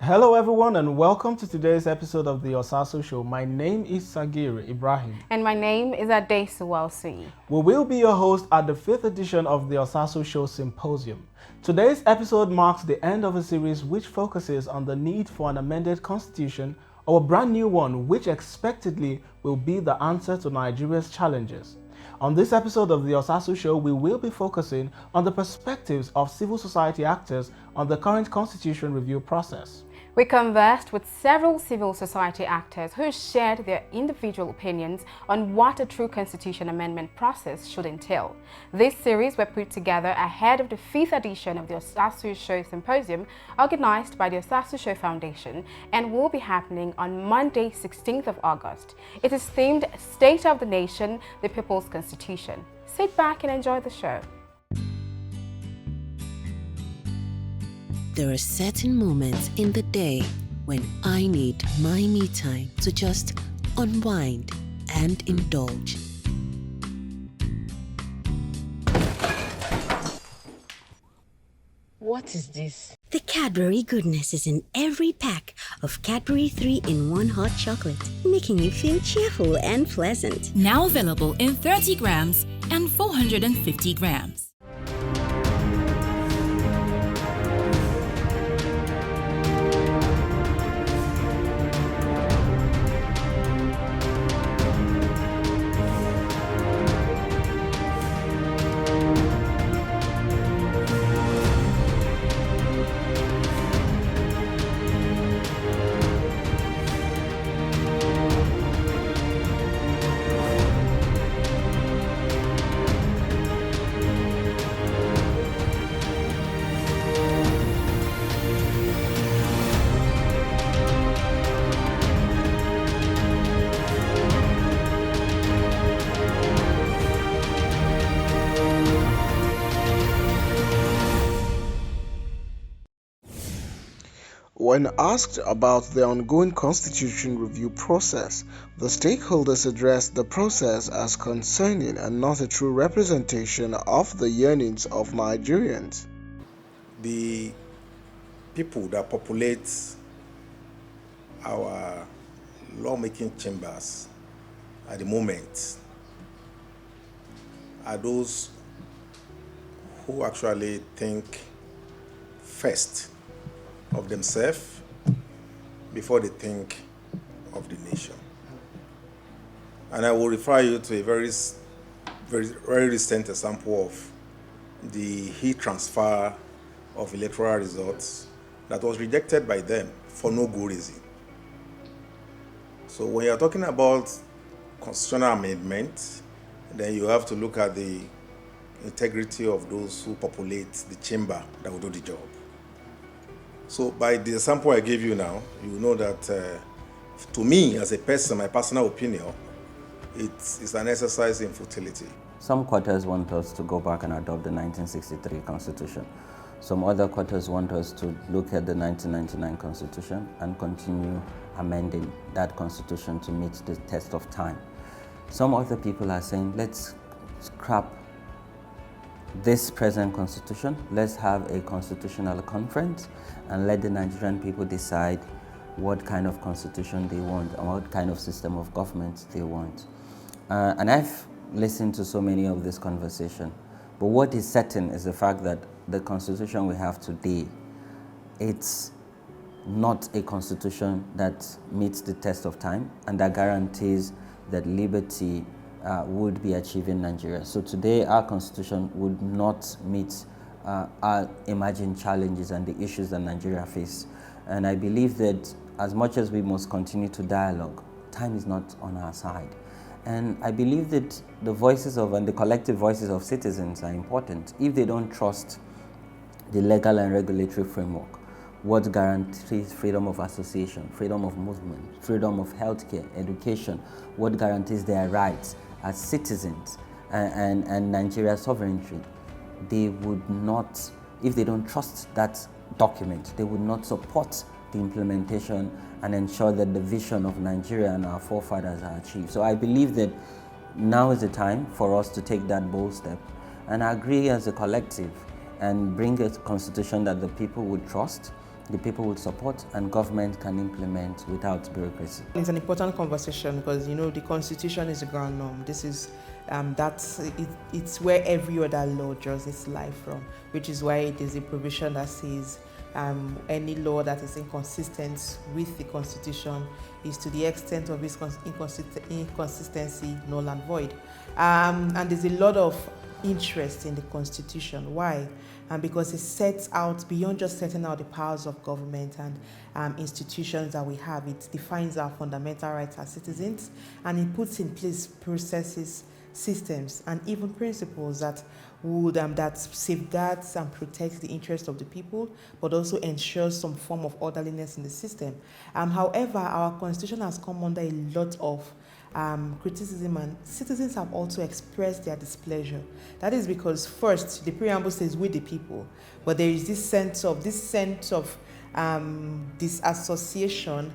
Hello everyone and welcome to today's episode of the Osasu Show. My name is Sagir Ibrahim. And my name is Adesu Welsi. We will be your host at the 5th edition of the Osasu Show Symposium. Today's episode marks the end of a series which focuses on the need for an amended constitution or a brand new one which expectedly will be the answer to Nigeria's challenges. On this episode of the Osasu Show, we will be focusing on the perspectives of civil society actors on the current constitution review process. We conversed with several civil society actors who shared their individual opinions on what a true constitution amendment process should entail. This series were put together ahead of the 5th edition of the Osasu Show Symposium organized by the Osasu Show Foundation and will be happening on Monday, 16th of August. It is themed State of the Nation, the People's Constitution. Sit back and enjoy the show. There are certain moments in the day when I need my me time to just unwind and indulge. What is this? The Cadbury goodness is in every pack of Cadbury 3-in-1 hot chocolate, making you feel cheerful and pleasant. Now available in 30 grams and 450 grams. When asked about the ongoing constitution review process, the stakeholders addressed the process as concerning and not a true representation of the yearnings of Nigerians. The people that populate our lawmaking chambers at the moment are those who actually think first of themselves before they think of the nation. And I will refer you to a very recent example of the heat transfer of electoral results that was rejected by them for no good reason. So when you're talking about constitutional amendment, then you have to look at the integrity of those who populate the chamber that will do the job. So by the example I gave you now, you know that to me as a person, my personal opinion, it's an exercise in futility. Some quarters want us to go back and adopt the 1963 Constitution. Some other quarters want us to look at the 1999 Constitution and continue amending that Constitution to meet the test of time. Some other people are saying, let's scrap this present constitution, let's have a constitutional conference and let the Nigerian people decide what kind of constitution they want and what kind of system of government they want. And I've listened to so many of this conversation, but what is certain is the fact that the constitution we have today, it's not a constitution that meets the test of time and that guarantees that liberty would be achieved in Nigeria. So today our constitution would not meet our imagined challenges and the issues that Nigeria face. And I believe that as much as we must continue to dialogue, time is not on our side. And I believe that the voices of and the collective voices of citizens are important. If they don't trust the legal and regulatory framework, what guarantees freedom of association, freedom of movement, freedom of healthcare, education, what guarantees their rights as citizens and Nigeria's sovereignty, they would not, if they don't trust that document, they would not support the implementation and ensure that the vision of Nigeria and our forefathers are achieved. So I believe that now is the time for us to take that bold step and agree as a collective and bring a constitution that the people would trust the people will support and government can implement without bureaucracy. It's an important conversation because, you know, the Constitution is the ground norm. This is it's where every other law draws its life from, which is why it is a provision that says any law that is inconsistent with the Constitution is, to the extent of its inconsistency, null and void. And there's a lot of interest in the Constitution. Why? Because it sets out, beyond just setting out the powers of government and institutions that we have, it defines our fundamental rights as citizens, and it puts in place processes, systems, and even principles that would that safeguards and protects the interests of the people, but also ensures some form of orderliness in the system. However, our Constitution has come under a lot of criticism, and citizens have also expressed their displeasure. That is because, first, the preamble says "with the people," but there is this sense of disassociation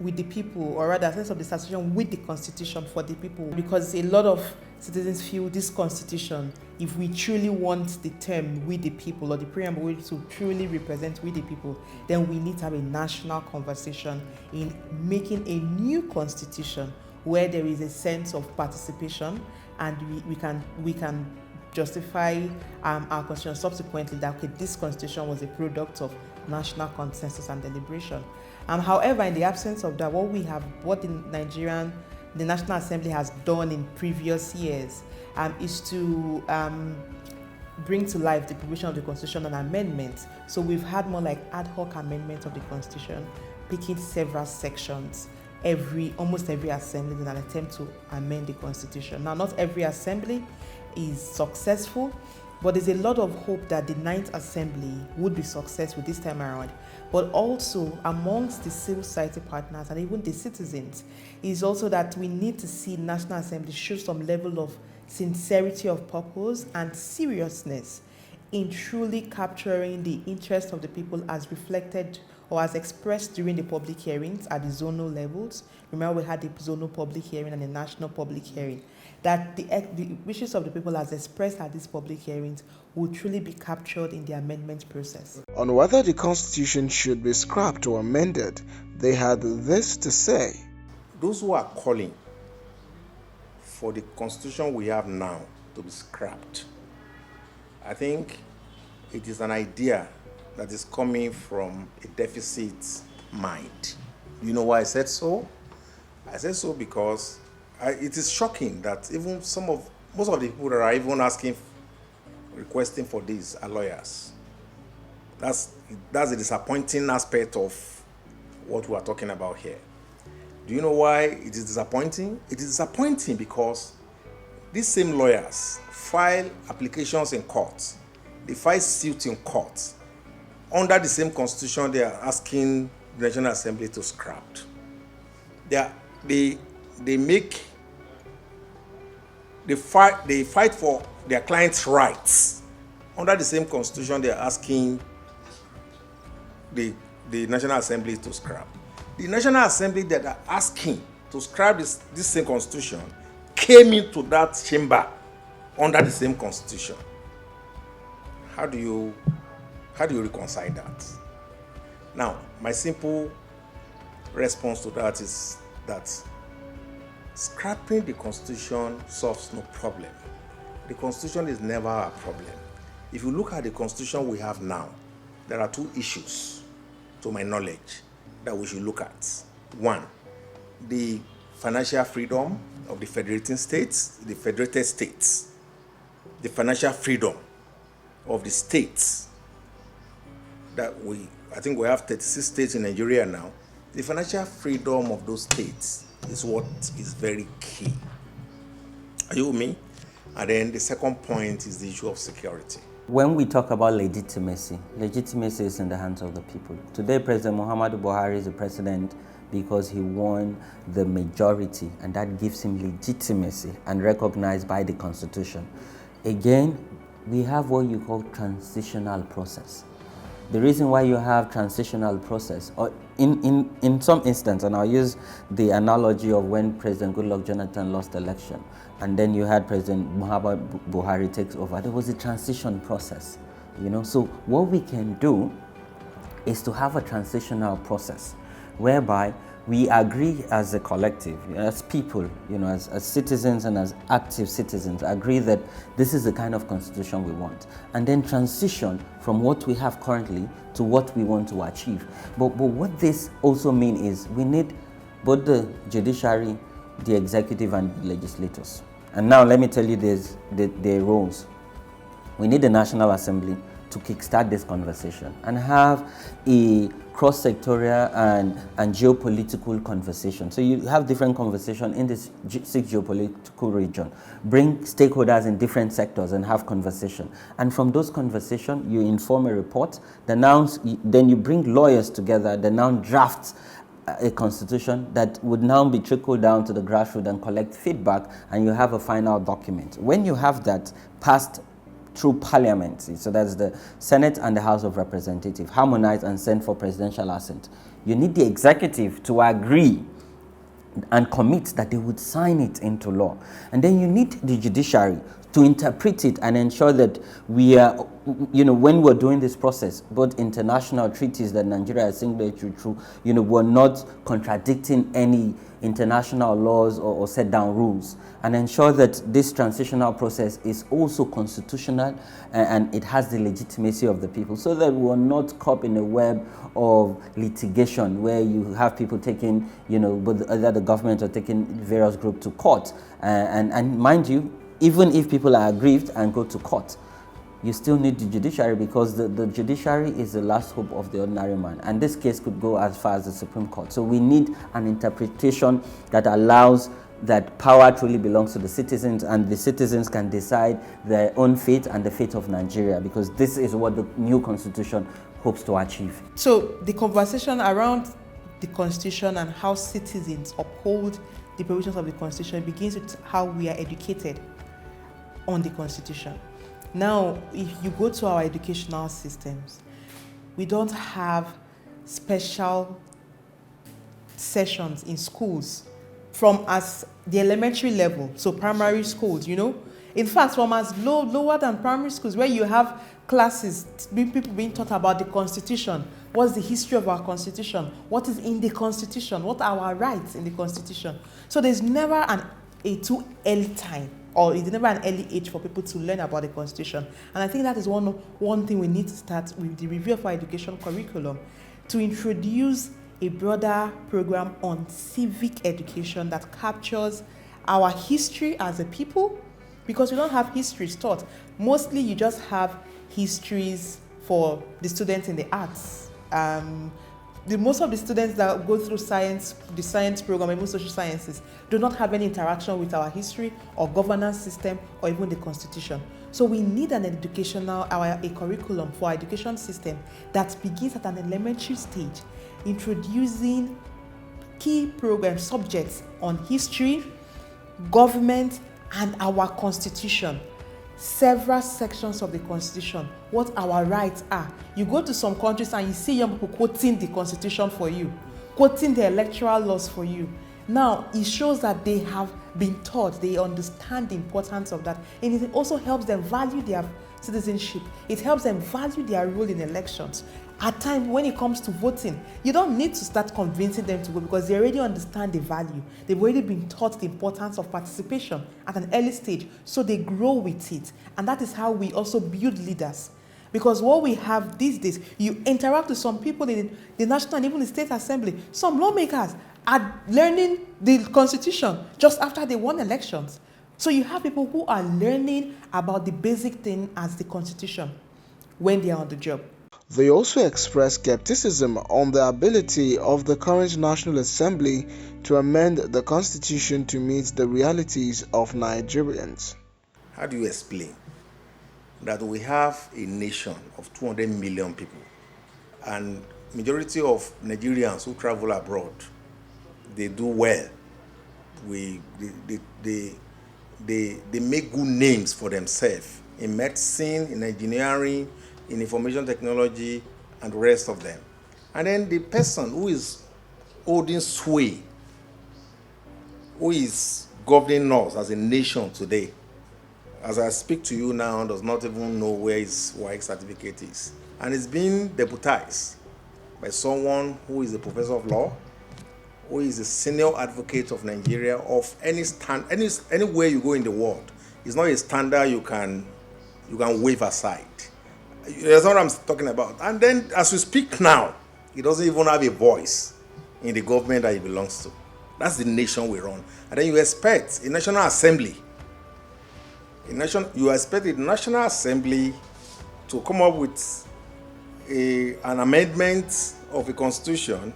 with the people, or rather a sense of disassociation with the Constitution for the people, because a lot of citizens feel this Constitution, if we truly want the term "with the people" or the preamble to truly represent "with the people," then we need to have a national conversation in making a new Constitution where there is a sense of participation, and we can justify our Constitution subsequently that, okay, this Constitution was a product of national consensus and deliberation. However, in the absence of that, what the National Assembly has done in previous years is to bring to life the provision of the Constitution and amendments. So we've had more like ad hoc amendments of the Constitution, picking several sections almost every assembly in an attempt to amend the Constitution. Now, not every assembly is successful, but there's a lot of hope that the 9th Assembly would be successful this time around. But also amongst the civil society partners and even the citizens is also that we need to see National Assembly show some level of sincerity of purpose and seriousness in truly capturing the interest of the people as reflected or as expressed during the public hearings at the zonal levels. Remember, we had the zonal public hearing and the national public hearing. That the wishes of the people as expressed at these public hearings will truly be captured in the amendment process. On whether the Constitution should be scrapped or amended, they had this to say. Those who are calling for the Constitution we have now to be scrapped, I think it is an idea that is coming from a deficit mind. You know why I said so? I said so because it is shocking that even most of the people that are even requesting for this are lawyers. That's a disappointing aspect of what we are talking about here. Do you know why it is disappointing? It is disappointing because these same lawyers file applications in court. They file suits in court. Under the same Constitution, they are asking the National Assembly to scrap. They fight for their clients' rights. Under the same Constitution, they are asking the National Assembly to scrap. The National Assembly that are asking to scrap this same Constitution came into that chamber under the same Constitution. How do you reconcile that? Now, my simple response to that is that scrapping the Constitution solves no problem. The Constitution is never a problem. If you look at the Constitution we have now, there are two issues, to my knowledge, that we should look at. One, the financial freedom of the federated states, the financial freedom of the states I think we have 36 states in Nigeria now. The financial freedom of those states is what is very key. Are you with me? And then the second point is the issue of security. When we talk about legitimacy is in the hands of the people. Today, President Muhammadu Buhari is the president because he won the majority, and that gives him legitimacy and recognized by the Constitution. Again, we have what you call transitional process. The reason why you have transitional process, or in some instance, and I'll use the analogy of when President Goodluck Jonathan lost the election, and then you had President Muhammadu Buhari takes over. There was a transition process, So what we can do is to have a transitional process whereby we agree as a collective, as people, as citizens and as active citizens, agree that this is the kind of constitution we want, and then transition from what we have currently to what we want to achieve. But what this also means is we need both the judiciary, the executive, and the legislators. And now let me tell you their roles. We need the National Assembly to kickstart this conversation and have a cross-sectorial and geopolitical conversation. So you have different conversation in this six geopolitical region. Bring stakeholders in different sectors and have conversation. And from those conversations, you inform a report. Then you bring lawyers together. Then now draft a constitution that would now be trickled down to the grassroots and collect feedback, and you have a final document. When you have that passed through parliament, so that's the Senate and the House of Representatives, harmonized and sent for presidential assent, you need the executive to agree and commit that they would sign it into law. And then you need the judiciary to interpret it and ensure that we are, when we're doing this process, both international treaties that Nigeria has signatory through, we're not contradicting any international laws or set down rules, and ensure that this transitional process is also constitutional and it has the legitimacy of the people, so that we're not caught in a web of litigation where you have people taking, both either the government or taking various groups to court. And mind you, even if people are aggrieved and go to court, you still need the judiciary, because the judiciary is the last hope of the ordinary man. And this case could go as far as the Supreme Court. So we need an interpretation that allows that power truly belongs to the citizens, and the citizens can decide their own fate and the fate of Nigeria, because this is what the new constitution hopes to achieve. So the conversation around the constitution and how citizens uphold the provisions of the constitution begins with how we are educated on the constitution. Now, if you go to our educational systems, we don't have special sessions in schools from as the elementary level, so primary schools, In fact, from as lower than primary schools, where you have classes, people being taught about the Constitution, what's the history of our Constitution, what is in the Constitution, what are our rights in the Constitution. So there's never a too early time, or it's never an early age for people to learn about the Constitution. And I think that is one thing we need to start with the review of our education curriculum, to introduce a broader program on civic education that captures our history as a people, because we don't have histories taught. Mostly you just have histories for the students in the arts. Most of the students that go through the science program, even social sciences, do not have any interaction with our history or governance system or even the Constitution. So we need a curriculum for our education system that begins at an elementary stage, introducing key program subjects on history, government, and our Constitution. Several sections of the Constitution, what our rights are. You go to some countries and you see young people quoting the Constitution for you, quoting the electoral laws for you. Now, it shows that they have been taught, they understand the importance of that, and it also helps them value their citizenship. It helps them value their role in elections. At times, when it comes to voting, you don't need to start convincing them to go, because they already understand the value. They've already been taught the importance of participation at an early stage, so they grow with it. And that is how we also build leaders. Because what we have these days, you interact with some people in the National and even the State Assembly. Some lawmakers are learning the Constitution just after they won elections. So you have people who are learning about the basic thing as the Constitution when they are on the job. They also expressed skepticism on the ability of the current National Assembly to amend the Constitution to meet the realities of Nigerians. How do you explain that we have a nation of 200 million people, and majority of Nigerians who travel abroad, they do well. They make good names for themselves in medicine, in engineering, in information technology, and the rest of them. And then the person who is holding sway, who is governing us as a nation today, as I speak to you now, does not even know where his WAEC certificate is. And it's being deputized by someone who is a professor of law, who is a senior advocate of Nigeria, of anywhere you go in the world. It's not a standard you can wave aside. That's what I'm talking about. And then, as we speak now, he doesn't even have a voice in the government that he belongs to. That's the nation we run. And then you expect a National Assembly, you expect the National Assembly to come up with an amendment of a constitution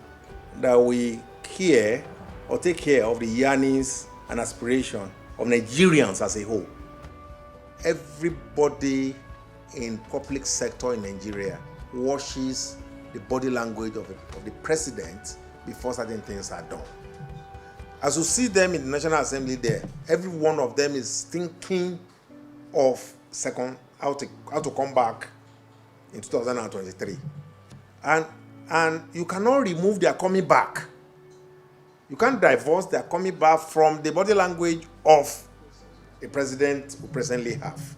that will take care of the yearnings and aspirations of Nigerians as a whole. Everybody in public sector in Nigeria watches the body language of the president before certain things are done. As you see them in the National Assembly there, every one of them is thinking of how to come back in 2023. And you cannot remove their coming back. You can't divorce their coming back from the body language of the president we presently have.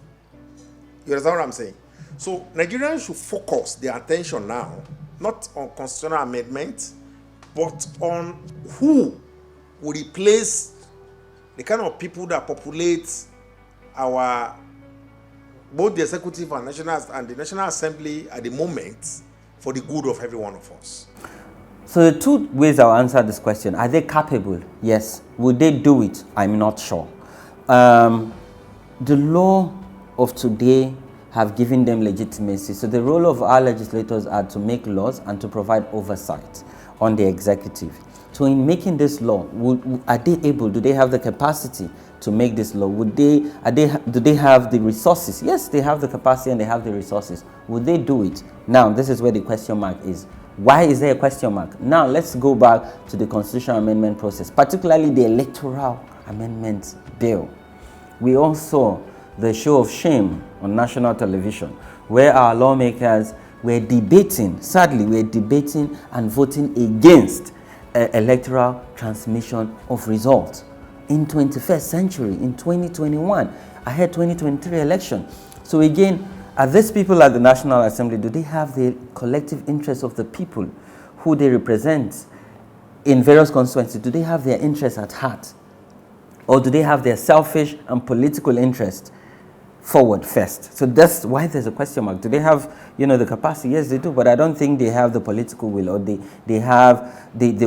You understand what I'm saying? So Nigerians should focus their attention now, not on constitutional amendment, but on who will replace the kind of people that populate both the executive and the National Assembly at the moment for the good of every one of us. So the two ways I'll answer this question. Are they capable? Yes. Would they do it? I'm not sure. The law of today have given them legitimacy. So the role of our legislators are to make laws and to provide oversight on the executive. So in making this law, are they able? Do they have the capacity to make this law? Do they have the resources? Yes, they have the capacity and they have the resources. Would they do it? Now, this is where the question mark is. Why is there a question mark? Now, let's go back to the constitutional amendment process, particularly the electoral amendment bill. We all saw the show of shame on national television, where our lawmakers were debating, sadly, and voting against electoral transmission of results in 21st century, in 2021, ahead 2023 election. So again, are these people at the National Assembly, do they have the collective interests of the people who they represent in various constituencies? Do they have their interests at heart? Or do they have their selfish and political interest forward first? So that's why there's a question mark. Do they have, the capacity? Yes, they do, but I don't think they have the political will, or they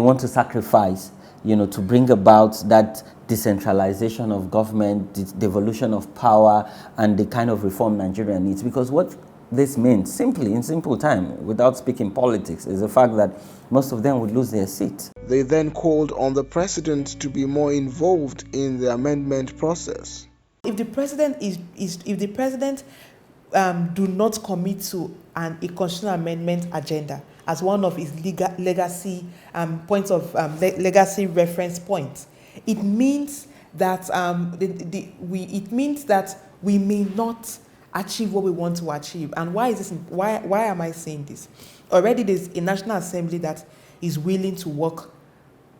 want to sacrifice, to bring about that decentralization of government, the devolution of power, and the kind of reform Nigeria needs. Because what this means, in simple time, without speaking politics, is the fact that most of them would lose their seat. They then called on the president to be more involved in the amendment process. If the president do not commit to a constitutional amendment agenda as one of his legacy points of legacy reference points, it means that we may not achieve what we want to achieve. And why is this? Why am I saying this? Already there's a National Assembly that is willing to work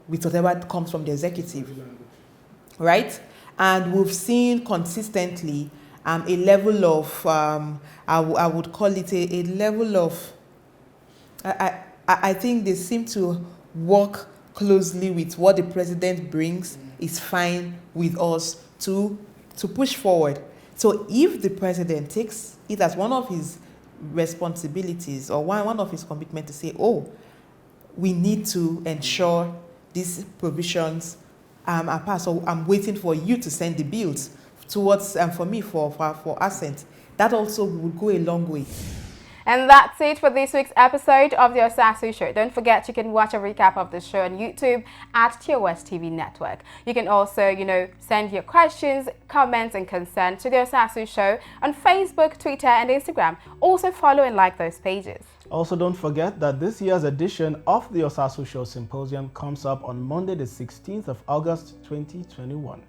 with whatever comes from the executive, right? And we've seen consistently a level of I would call it a level of I think they seem to work closely with what the president brings is fine with us to push forward. So if the president takes it as one of his responsibilities or one of his commitments to say, we need to ensure these provisions are passed, so I'm waiting for you to send the bills towards for me for assent, that also would go a long way. And that's it for this week's episode of the Osasu Show. Don't forget you can watch a recap of the show on YouTube at DSTV Network. You can also, send your questions, comments and concerns to the Osasu Show on Facebook, Twitter and Instagram. Also follow and like those pages. Also, don't forget that this year's edition of the Osasu Show Symposium comes up on Monday the 16th of August 2021.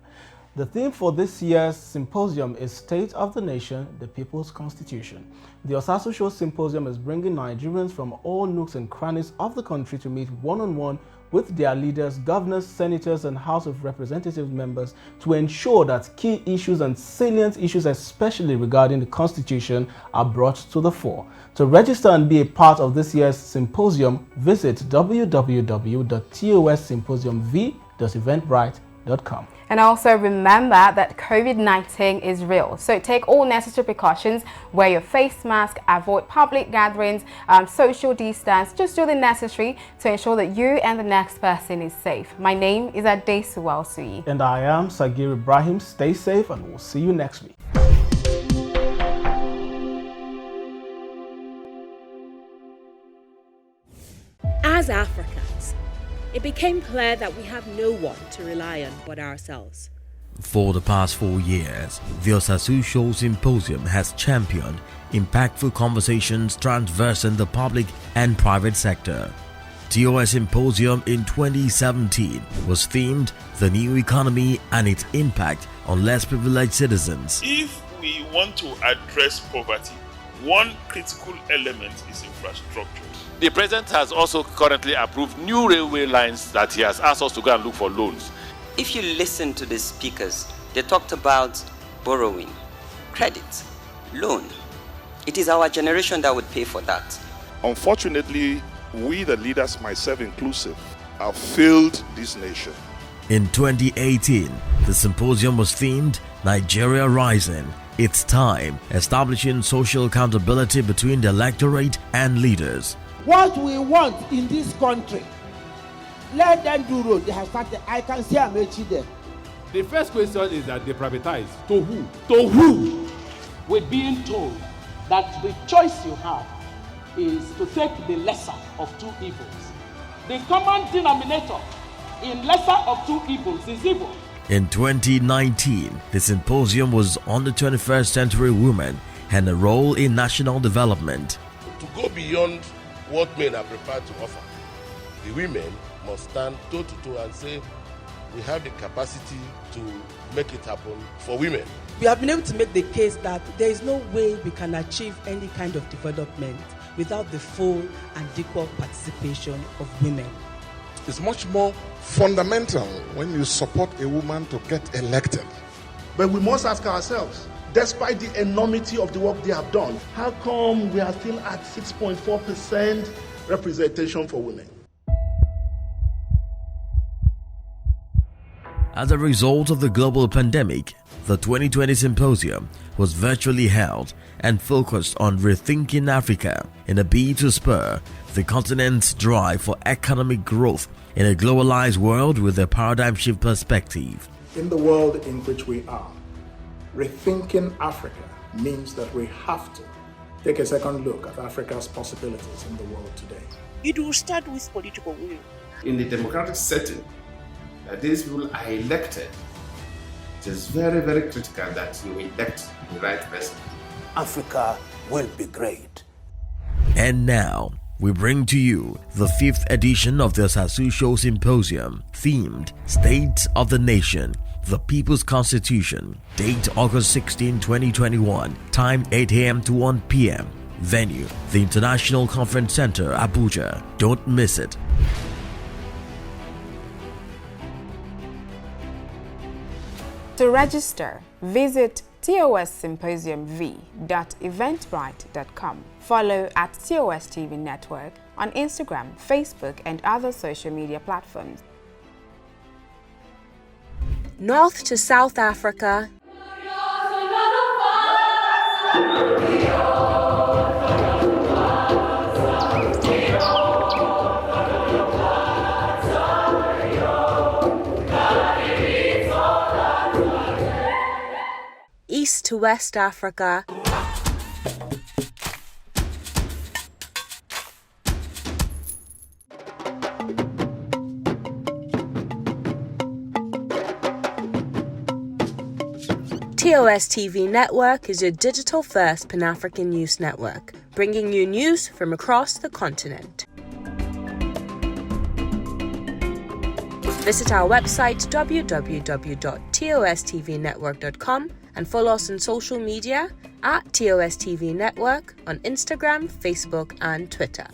The theme for this year's symposium is State of the Nation, the People's Constitution. The Osasu Show Symposium is bringing Nigerians from all nooks and crannies of the country to meet one-on-one with their leaders, governors, senators, and House of Representatives members to ensure that key issues and salient issues, especially regarding the Constitution, are brought to the fore. To register and be a part of this year's symposium, visit www.tossymposiumv.eventbrite.com. And also remember that COVID-19 is real. So take all necessary precautions, wear your face mask, avoid public gatherings, social distance, just do the necessary to ensure that you and the next person is safe. My name is Adesu Walsui. And I am Sagir Ibrahim. Stay safe and we'll see you next week. As Africans, it became clear that we have no one to rely on but ourselves. For the past 4 years, the Osasu Show Symposium has championed impactful conversations traversing the public and private sector. TOS Symposium in 2017 was themed The New Economy and Its Impact on Less Privileged Citizens. If we want to address poverty, one critical element is infrastructure. The president has also currently approved new railway lines that he has asked us to go and look for loans. If you listen to the speakers, they talked about borrowing, credit, loan. It is our generation that would pay for that. Unfortunately, we the leaders, myself inclusive, have failed this nation. In 2018, the symposium was themed Nigeria Rising, It's Time, establishing social accountability between the electorate and leaders. What we want in this country, let them do road. They have started. I can see Amechi there. The first question is that they privatize. To who? To who? We're being told that the choice you have is to take the lesser of two evils. The common denominator in lesser of two evils is evil. In 2019, the symposium was on the 21st century woman and a role in national development. To go beyond what men are prepared to offer, the women must stand toe to toe and say, we have the capacity to make it happen for women. We have been able to make the case that there is no way we can achieve any kind of development without the full and equal participation of women. It's much more fundamental when you support a woman to get elected. But we must ask ourselves, despite the enormity of the work they have done, how come we are still at 6.4% representation for women? As a result of the global pandemic, the 2020 symposium was virtually held and focused on rethinking Africa in a bid to spur the continent's drive for economic growth in a globalized world with a paradigm shift perspective. In the world in which we are, rethinking Africa means that we have to take a second look at Africa's possibilities in the world today. It will start with political will. In the democratic setting, that these people are elected, it is very, very critical that you elect the right person. Africa will be great. And now, we bring to you the 5th edition of the Osasu Show Symposium, themed State of the Nation, the People's Constitution. Date August 16, 2021. Time 8 a.m. to 1 p.m. Venue, the International Conference Center, Abuja. Don't miss it. To register, visit tossymposiumv.eventbrite.com. Follow at TOS TV Network on Instagram, Facebook, and other social media platforms. North to South Africa, East to West Africa, TOS TV Network is your digital-first Pan-African news network, bringing you news from across the continent. Visit our website www.tostvnetwork.com and follow us on social media at TOS TV Network on Instagram, Facebook, and Twitter.